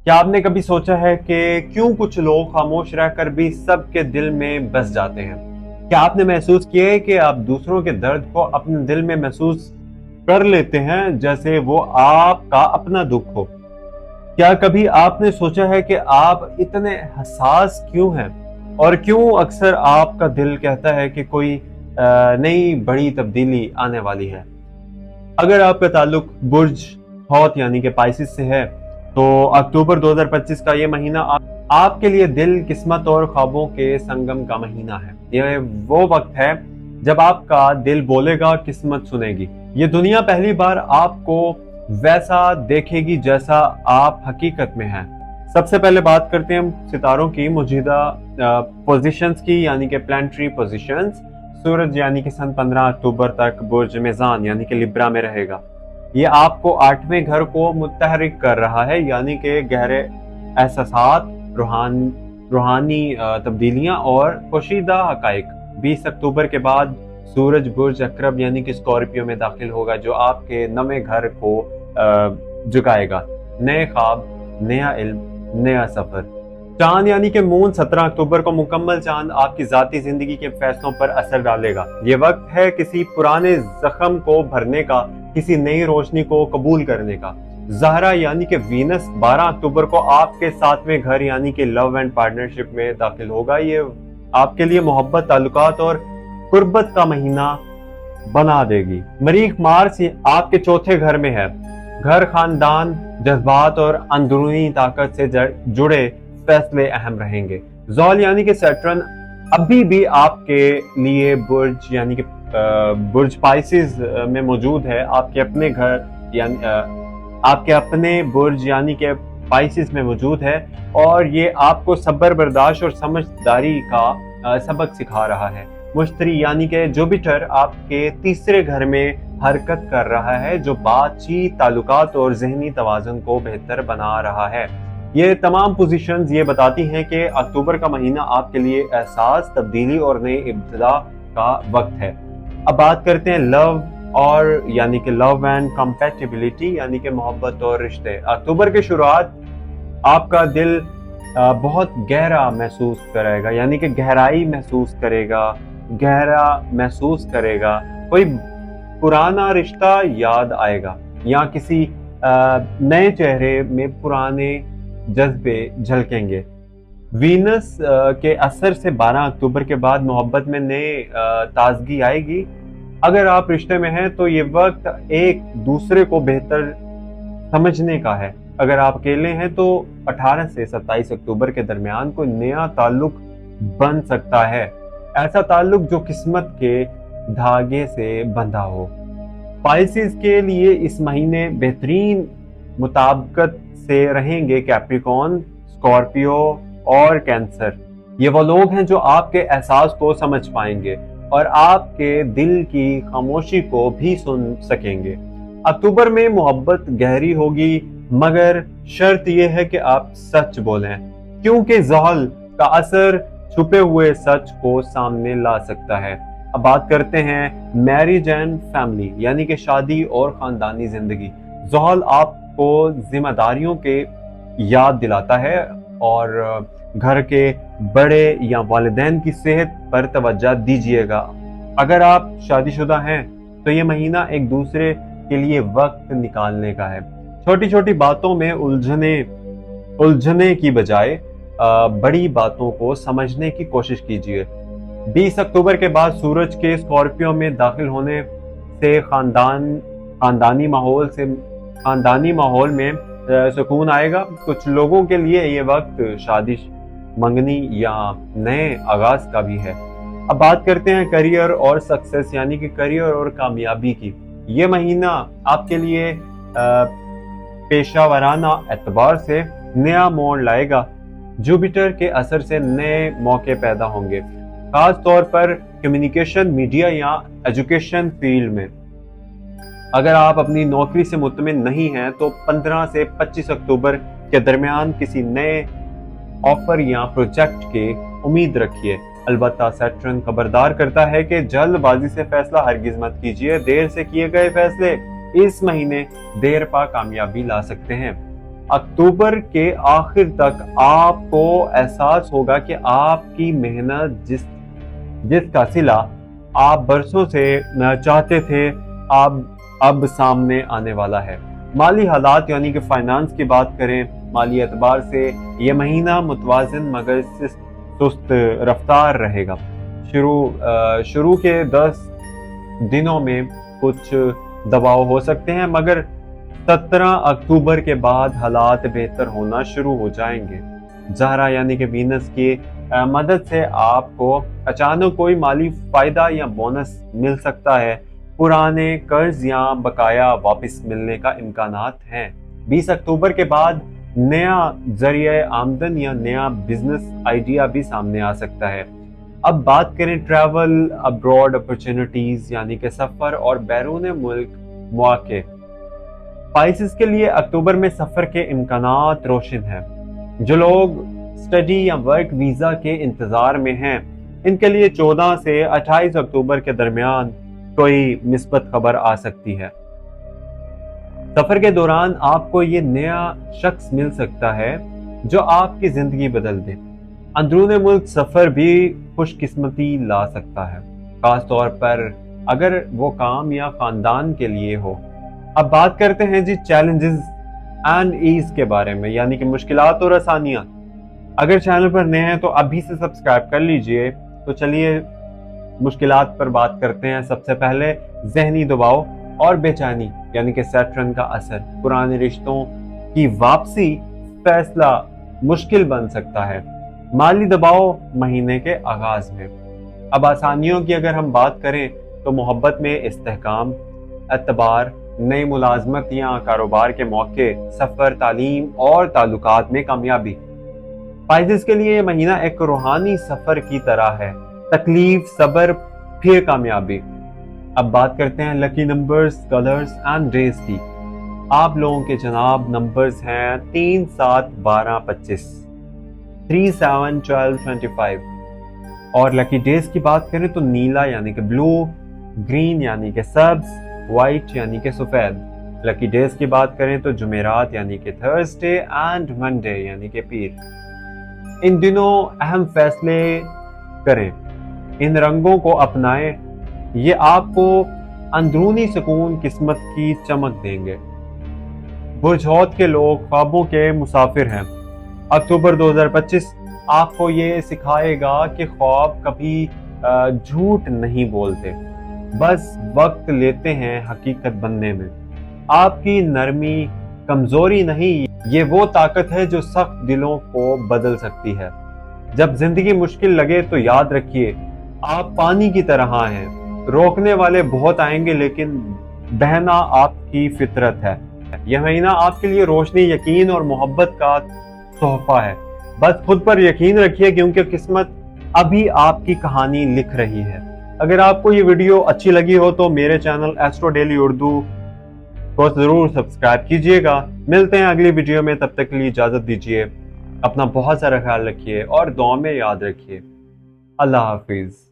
क्या आपने कभी सोचा है कि क्यों कुछ लोग खामोश रहकर भी सबके दिल में बस जाते हैं? क्या आपने महसूस किया है कि आप दूसरों के दर्द को अपने दिल में महसूस कर लेते हैं जैसे वो आपका अपना दुख हो? क्या कभी आपने सोचा है कि आप इतने हसास क्यों हैं और क्यों अक्सर आपका दिल कहता है कि कोई नई बड़ी तब्दीली आने वाली है? अगर आपका ताल्लुक बुर्ज हौत यानी कि पाइसिस से है तो अक्टूबर 2025 का ये महीना आपके लिए दिल, किस्मत और ख्वाबों के संगम का महीना है। ये वो वक्त है जब आपका दिल बोलेगा, किस्मत सुनेगी। ये दुनिया पहली बार आपको वैसा देखेगी जैसा आप हकीकत में हैं। सबसे पहले बात करते हैं हम सितारों की मौजूदा पोजीशंस की, यानी कि प्लानिटरी पोजीशंस। सूरज यानी कि सन 15 अक्टूबर तक बुर्ज मेज़ान यानी कि लिब्रा में रहेगा। ये आपको 8वें घर को मुतहरिक कर रहा है, यानी कि गहरे एहसासात, रूहानी तब्दीलियां और पोशीदा हकाइक। 20 अक्टूबर के बाद सूरज बुर्ज अकरब यानी कि स्कॉर्पियो में दाखिल होगा, जो आपके नवे घर को जगाएगा। नए ख्वाब, नया इल्म, नया सफर। चांद यानी कि मून 17 अक्टूबर को मुकम्मल चांद आपकी जाती जिंदगी के फैसलों पर असर डालेगा। ये वक्त है किसी पुराने जख्म को भरने का, किसी नई रोशनी को कबूल करने का। ज़हरा यानी कि वीनस 12 अक्टूबर को आपके 7वें घर यानी कि लव एंड पार्टनरशिप में दाखिल होगा। ये आपके लिए मोहब्बत, ताल्लुकात और कुर्बत का महीना बना देगी। मरीख मार्स आपके 4थे घर में है। घर, खानदान, जज्बात और अंदरूनी ताकत से जुड़े फैसले अहम रहेंगे। ज़ोल यानी कि सैटर्न अभी भी आपके लिए बुर्ज यानी कि बुर्ज पाइसिस में मौजूद है। आपके अपने घर यानी आपके अपने बुर्ज यानी कि पाइसिस में मौजूद है और ये आपको सब्र, बर्दाश्त और समझदारी का सबक सिखा रहा है। मुश्तरी यानी कि जुपिटर आपके 3रे घर में हरकत कर रहा है, जो बातचीत, ताल्लुकात और ज़हनी तवाज़ुन को बेहतर बना रहा है। ये तमाम पोजीशंस ये बताती हैं कि अक्टूबर का महीना आपके लिए एहसास, तब्दीली और नई इब्तिदा का वक्त है। अब बात करते हैं लव और यानी कि लव एंड कंपैटिबिलिटी यानी कि मोहब्बत और रिश्ते। अक्टूबर की शुरुआत आपका दिल बहुत गहरा महसूस करेगा, यानी कि गहराई महसूस करेगा, गहरा महसूस करेगा। कोई पुराना रिश्ता याद आएगा या किसी नए चेहरे में पुराने जज्बे झलकेंगे। वीनस के असर से 12 अक्टूबर के बाद मोहब्बत में नए ताजगी आएगी। अगर आप रिश्ते में हैं तो ये वक्त एक दूसरे को बेहतर समझने का है। अगर आप अकेले हैं तो 18 से 27 अक्टूबर के दरमियान कोई नया ताल्लुक बन सकता है, ऐसा ताल्लुक जो किस्मत के धागे से बंधा हो। पाइसिस के लिए इस महीने बेहतरीन मुताबिकत से रहेंगे कैप्रिकॉर्न, स्कॉर्पियो और कैंसर। ये वो लोग हैं जो आपके एहसास को समझ पाएंगे और आपके दिल की खामोशी को भी सुन सकेंगे। अक्टूबर में मोहब्बत गहरी होगी, मगर शर्त यह है कि आप सच बोलें, क्योंकि ज़हल का असर छुपे हुए सच को सामने ला सकता है। अब बात करते हैं मैरिज एंड फैमिली यानी कि शादी और खानदानी जिंदगी। ज़हल आपको जिम्मेदारियों के याद दिलाता है और घर के बड़े या वालिदैन की सेहत पर तवज्जो दीजिएगा। अगर आप शादीशुदा हैं तो ये महीना एक दूसरे के लिए वक्त निकालने का है। छोटी छोटी बातों में उलझने की बजाय बड़ी बातों को समझने की कोशिश कीजिए। 20 अक्टूबर के बाद सूरज के स्कॉर्पियो में दाखिल होने से खानदानी माहौल में सुकून आएगा। कुछ लोगों के लिए ये वक्त शादी, मंगनी या नए आगाज का भी है। अब बात करते हैं करियर और सक्सेस यानी कि करियर और कामयाबी की। ये महीना आपके लिए पेशावराना एतबार से नया मोड़ लाएगा। जुपिटर के असर से नए मौके पैदा होंगे, खास तौर पर कम्युनिकेशन, मीडिया या एजुकेशन फील्ड में। अगर आप अपनी नौकरी से मुतमिन नहीं हैं तो 15 से 25 अक्टूबर के दरमियान किसी नए ऑफर या प्रोजेक्ट के उम्मीद रखिए। अलबत्ता सैटर्न खबरदार करता है कि जल्दबाजी से फैसला हरगिज मत कीजिए। देर से किए गए फैसले इस महीने देर पा कामयाबी ला सकते हैं। اکتوبر کے آخر تک آپ کو احساس ہوگا کہ آپ کی محنت جس کا صلہ آپ برسوں سے چاہتے تھے اب سامنے آنے والا ہے۔ مالی حالات یعنی کہ فائنانس کی بات کریں، مالی اعتبار سے یہ مہینہ متوازن مگر سست رفتار رہے گا۔ شروع کے 10 دنوں میں کچھ دباؤ ہو سکتے ہیں، مگر 17 اکتوبر کے بعد حالات بہتر ہونا شروع ہو جائیں گے۔ زہرہ یعنی کہ وینس کی مدد سے آپ کو اچانک کوئی مالی فائدہ یا بونس مل سکتا ہے۔ پرانے قرض یا بقایا واپس ملنے کا امکانات ہیں۔ 20 اکتوبر کے بعد نیا ذریعہ آمدن یا نیا بزنس آئیڈیا بھی سامنے آ سکتا ہے۔ اب بات کریں ٹریول ابراڈ اپرچونٹیز یعنی کہ سفر اور بیرون ملک مواقع۔ پائسس کے لیے اکتوبر میں سفر کے امکانات روشن ہیں۔ جو لوگ اسٹڈی یا ورک ویزا کے انتظار میں ہیں، ان کے لیے 14 سے 28 اکتوبر کے درمیان کوئی مثبت خبر آ سکتی ہے۔ سفر کے دوران آپ کو یہ نیا شخص مل سکتا ہے جو آپ کی زندگی بدل دے۔ اندرون ملک سفر بھی خوش قسمتی لا سکتا ہے، خاص طور پر اگر وہ کام یا خاندان کے لیے ہو۔ اب بات کرتے ہیں جی چیلنجز اینڈ ایز کے بارے میں، یعنی کہ مشکلات اور آسانیاں۔ اگر چینل پر نئے ہیں تو ابھی سے سبسکرائب کر لیجئے۔ تو چلیے مشکلات پر بات کرتے ہیں۔ سب سے پہلے ذہنی دباؤ اور بے چینی یعنی کہ سیٹرن کا اثر۔ پرانے رشتوں کی واپسی فیصلہ مشکل بن سکتا ہے۔ مالی دباؤ مہینے کے آغاز میں۔ اب آسانیوں کی اگر ہم بات کریں تو محبت میں استحکام، اعتبار، نئی ملازمت یا کاروبار کے موقع، سفر، تعلیم اور تعلقات میں کامیابی۔ پائسس کے لیے یہ مہینہ ایک روحانی سفر کی طرح ہے، تکلیف، صبر، پھر کامیابی۔ اب بات کرتے ہیں لکی نمبرز، کلرز اینڈ ڈیز کی۔ آپ لوگوں کے جناب نمبرز ہیں 3، 7، 12، 25، 3، 7، 12، 25۔ اور لکی ڈیز کی بات کریں تو نیلا یعنی کہ بلو، گرین یعنی کہ سبز، وائٹ یعنی کہ سفید۔ لکی ڈیز کی بات کریں تو جمعرات یعنی کہ تھرسڈے اینڈ منڈے یعنی کہ پیر۔ ان دنوں اہم فیصلے کریں، ان رنگوں کو اپنائیں، یہ آپ کو اندرونی سکون، قسمت کی چمک دیں گے۔ برج حوت کے لوگ خوابوں کے مسافر ہیں۔ اکتوبر 2025 آپ کو یہ سکھائے گا کہ خواب کبھی جھوٹ نہیں بولتے، بس وقت لیتے ہیں حقیقت بننے میں۔ آپ کی نرمی کمزوری نہیں، یہ وہ طاقت ہے جو سخت دلوں کو بدل سکتی ہے۔ جب زندگی مشکل لگے تو یاد رکھیے آپ پانی کی طرح ہیں، روکنے والے بہت آئیں گے لیکن بہنا آپ کی فطرت ہے۔ یہ مہینہ آپ کے لیے روشنی، یقین اور محبت کا تحفہ ہے۔ بس خود پر یقین رکھیے کیونکہ قسمت ابھی آپ کی کہانی لکھ رہی ہے۔ اگر آپ کو یہ ویڈیو اچھی لگی ہو تو میرے چینل ایسٹرو ڈیلی اردو کو ضرور سبسکرائب کیجئے گا۔ ملتے ہیں اگلی ویڈیو میں، تب تک کے لیے اجازت دیجیے۔ اپنا بہت سارا خیال رکھیے اور دعا میں یاد رکھیے۔ اللہ حافظ۔